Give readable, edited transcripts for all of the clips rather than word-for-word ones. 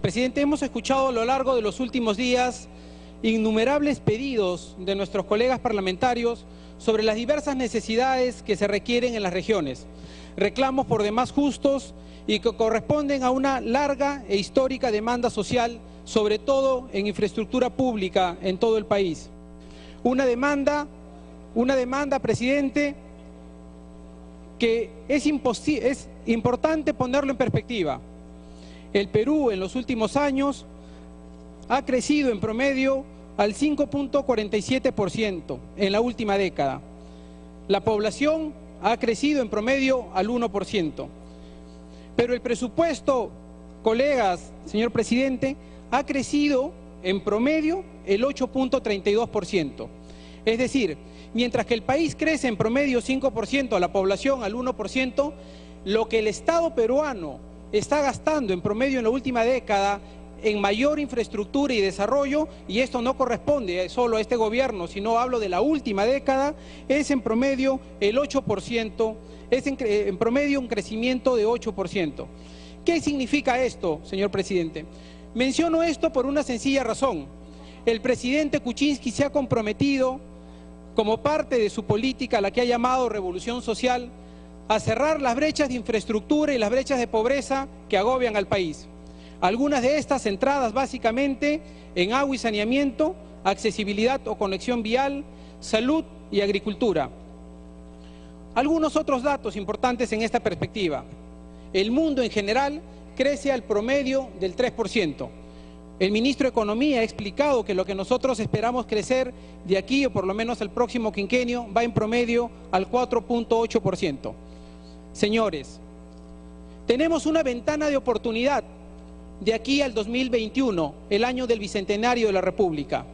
Presidente, hemos escuchado a lo largo de los últimos días innumerables pedidos de nuestros colegas parlamentarios sobre las diversas necesidades que se requieren en las regiones, reclamos por demás justos y que corresponden a una larga e histórica demanda social, sobre todo en infraestructura pública en todo el país. Una demanda, presidente, que es importante ponerlo en perspectiva. El Perú en los últimos años ha crecido en promedio al 5.47% en la última década. La población ha crecido en promedio al 1%. Pero el presupuesto, colegas, señor presidente, ha crecido en promedio el 8.32%. Es decir, mientras que el país crece en promedio 5%, a la población al 1%, lo que el Estado peruano está gastando en promedio en la última década en mayor infraestructura y desarrollo, y esto no corresponde solo a este gobierno, sino hablo de la última década, es en promedio el 8%, es en promedio un crecimiento de 8%. ¿Qué significa esto, señor presidente? Menciono esto por una sencilla razón. El presidente Kuczynski se ha comprometido, como parte de su política, a la que ha llamado revolución social, a cerrar las brechas de infraestructura y las brechas de pobreza que agobian al país. Algunas de estas centradas básicamente en agua y saneamiento, accesibilidad o conexión vial, salud y agricultura. Algunos otros datos importantes en esta perspectiva. El mundo en general crece al promedio del 3%. El ministro de Economía ha explicado que lo que nosotros esperamos crecer de aquí, o por lo menos el próximo quinquenio, va en promedio al 4.8%. Señores, tenemos una ventana de oportunidad de aquí al 2021, el año del Bicentenario de la República.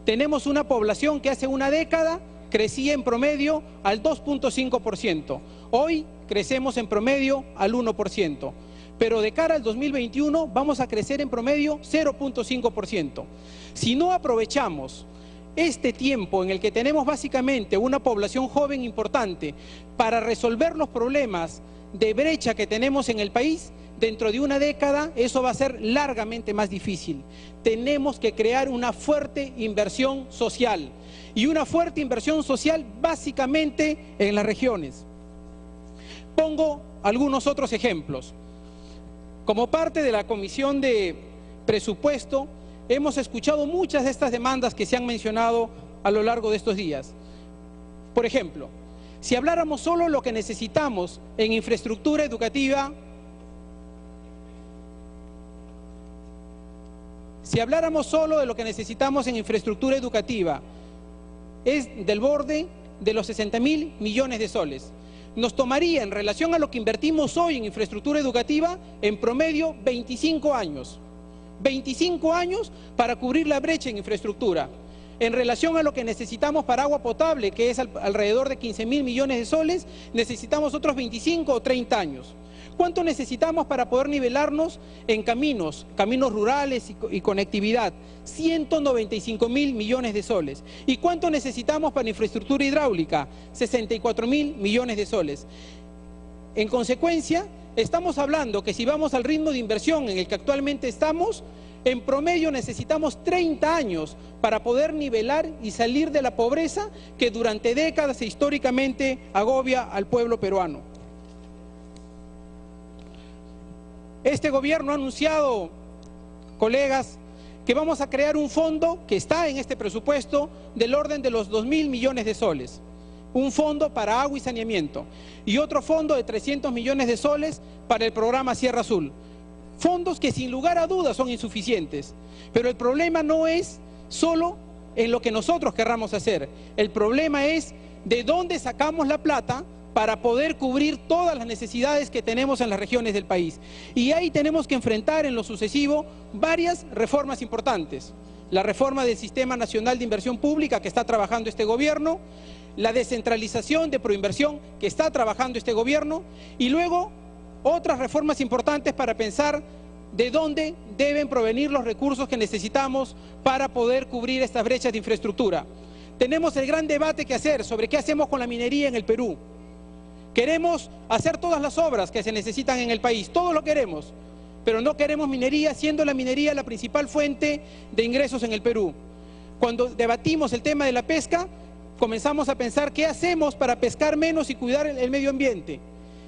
Tenemos una población que hace una década crecía en promedio al 2.5%. Hoy crecemos en promedio al 1%. Pero de cara al 2021 vamos a crecer en promedio 0.5%. Si no aprovechamos este tiempo en el que tenemos básicamente una población joven importante para resolver los problemas de brecha que tenemos en el país, dentro de una década eso va a ser largamente más difícil. Tenemos que crear una fuerte inversión social, y una fuerte inversión social básicamente en las regiones. Pongo algunos otros ejemplos. Como parte de la Comisión de Presupuesto, hemos escuchado muchas de estas demandas que se han mencionado a lo largo de estos días. Por ejemplo, si habláramos solo de lo que necesitamos en infraestructura educativa, es del borde de los 60.000 millones de soles. Nos tomaría, en relación a lo que invertimos hoy en infraestructura educativa, en promedio 25 años. 25 años para cubrir la brecha en infraestructura. En relación a lo que necesitamos para agua potable, que es alrededor de 15.000 millones de soles, necesitamos otros 25 o 30 años. ¿Cuánto necesitamos para poder nivelarnos en caminos rurales y conectividad? 195.000 millones de soles. ¿Y cuánto necesitamos para infraestructura hidráulica? 64.000 millones de soles. En consecuencia, estamos hablando que si vamos al ritmo de inversión en el que actualmente estamos, en promedio necesitamos 30 años para poder nivelar y salir de la pobreza que durante décadas e históricamente agobia al pueblo peruano. Este gobierno ha anunciado, colegas, que vamos a crear un fondo que está en este presupuesto del orden de los 2.000 millones de soles. Un fondo para agua y saneamiento y otro fondo de 300 millones de soles para el programa Sierra Azul. Fondos que sin lugar a dudas son insuficientes, pero el problema no es solo en lo que nosotros querramos hacer. El problema es de dónde sacamos la plata para poder cubrir todas las necesidades que tenemos en las regiones del país. Y ahí tenemos que enfrentar en lo sucesivo varias reformas importantes. La reforma del Sistema Nacional de Inversión Pública que está trabajando este gobierno, la descentralización de Proinversión que está trabajando este gobierno, y luego otras reformas importantes para pensar de dónde deben provenir los recursos que necesitamos para poder cubrir estas brechas de infraestructura. Tenemos el gran debate que hacer sobre qué hacemos con la minería en el Perú. Queremos hacer todas las obras que se necesitan en el país, todo lo queremos, pero no queremos minería, siendo la minería la principal fuente de ingresos en el Perú. Cuando debatimos el tema de la pesca, comenzamos a pensar qué hacemos para pescar menos y cuidar el medio ambiente.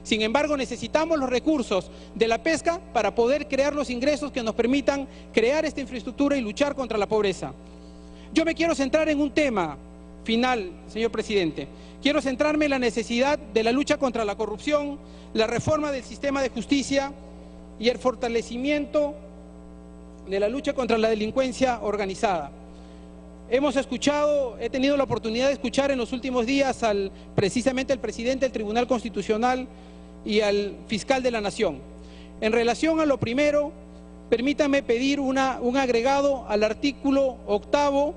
Sin embargo, necesitamos los recursos de la pesca para poder crear los ingresos que nos permitan crear esta infraestructura y luchar contra la pobreza. Yo me quiero centrar en un tema final, señor presidente. Quiero centrarme en la necesidad de la lucha contra la corrupción, la reforma del sistema de justicia y el fortalecimiento de la lucha contra la delincuencia organizada. He tenido la oportunidad de escuchar en los últimos días precisamente al presidente del Tribunal Constitucional y al fiscal de la Nación. En relación a lo primero, permítanme pedir un agregado al artículo 8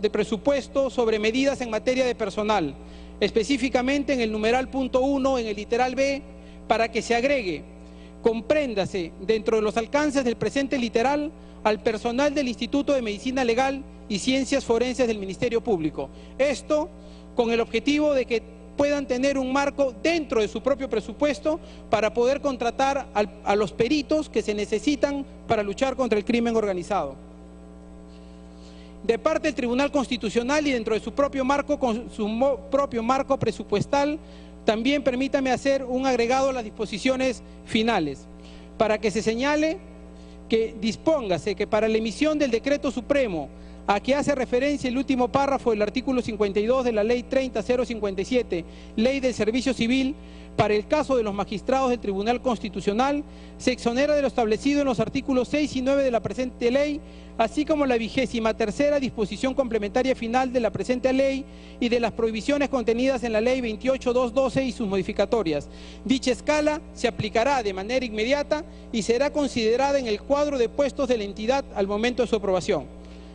de presupuesto sobre medidas en materia de personal, específicamente en el numeral punto 1, en el literal B, para que se agregue, compréndase dentro de los alcances del presente literal al personal del Instituto de Medicina Legal y Ciencias Forenses del Ministerio Público. Esto con el objetivo de que puedan tener un marco dentro de su propio presupuesto para poder contratar a los peritos que se necesitan para luchar contra el crimen organizado. De parte del Tribunal Constitucional y dentro de su propio marco, con su propio marco presupuestal, también permítame hacer un agregado a las disposiciones finales, para que se señale que dispóngase que para la emisión del decreto supremo a que hace referencia el último párrafo del artículo 52 de la Ley 30.057, Ley del Servicio Civil, para el caso de los magistrados del Tribunal Constitucional, se exonera de lo establecido en los artículos 6 y 9 de la presente ley, así como la 23ª disposición complementaria final de la presente ley y de las prohibiciones contenidas en la Ley 28.212 y sus modificatorias. Dicha escala se aplicará de manera inmediata y será considerada en el cuadro de puestos de la entidad al momento de su aprobación.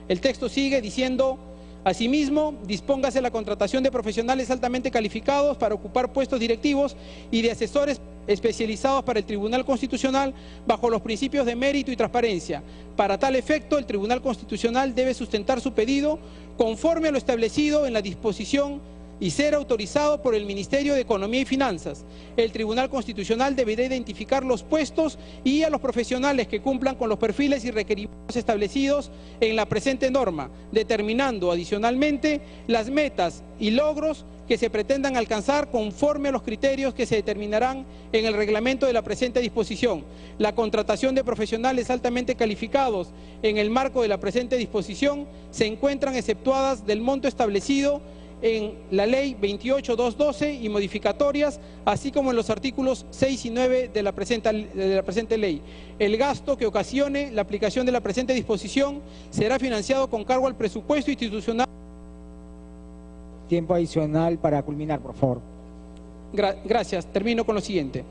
El texto sigue diciendo: asimismo, dispóngase la contratación de profesionales altamente calificados para ocupar puestos directivos y de asesores especializados para el Tribunal Constitucional bajo los principios de mérito y transparencia. Para tal efecto, el Tribunal Constitucional debe sustentar su pedido conforme a lo establecido en la disposición y ser autorizado por el Ministerio de Economía y Finanzas. El Tribunal Constitucional deberá identificar los puestos y a los profesionales que cumplan con los perfiles y requerimientos establecidos en la presente norma, determinando adicionalmente las metas y logros que se pretendan alcanzar conforme a los criterios que se determinarán en el reglamento de la presente disposición. La contratación de profesionales altamente calificados en el marco de la presente disposición se encuentran exceptuadas del monto establecido en la Ley 28.212 y modificatorias, así como en los artículos 6 y 9 de la presente ley. El gasto que ocasione la aplicación de la presente disposición será financiado con cargo al presupuesto institucional. Tiempo adicional para culminar, por favor. Gracias. Termino con lo siguiente.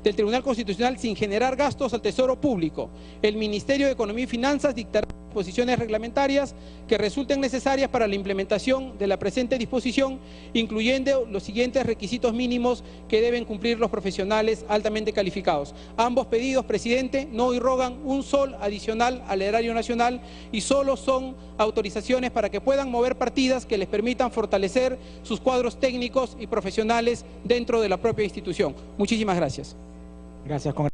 Del Tribunal Constitucional sin generar gastos al Tesoro Público. El Ministerio de Economía y Finanzas dictará disposiciones reglamentarias que resulten necesarias para la implementación de la presente disposición, incluyendo los siguientes requisitos mínimos que deben cumplir los profesionales altamente calificados. Ambos pedidos, presidente, no irrogan un sol adicional al erario nacional y solo son autorizaciones para que puedan mover partidas que les permitan fortalecer sus cuadros técnicos y profesionales dentro de la propia institución. Muchísimas gracias. Gracias, congresista.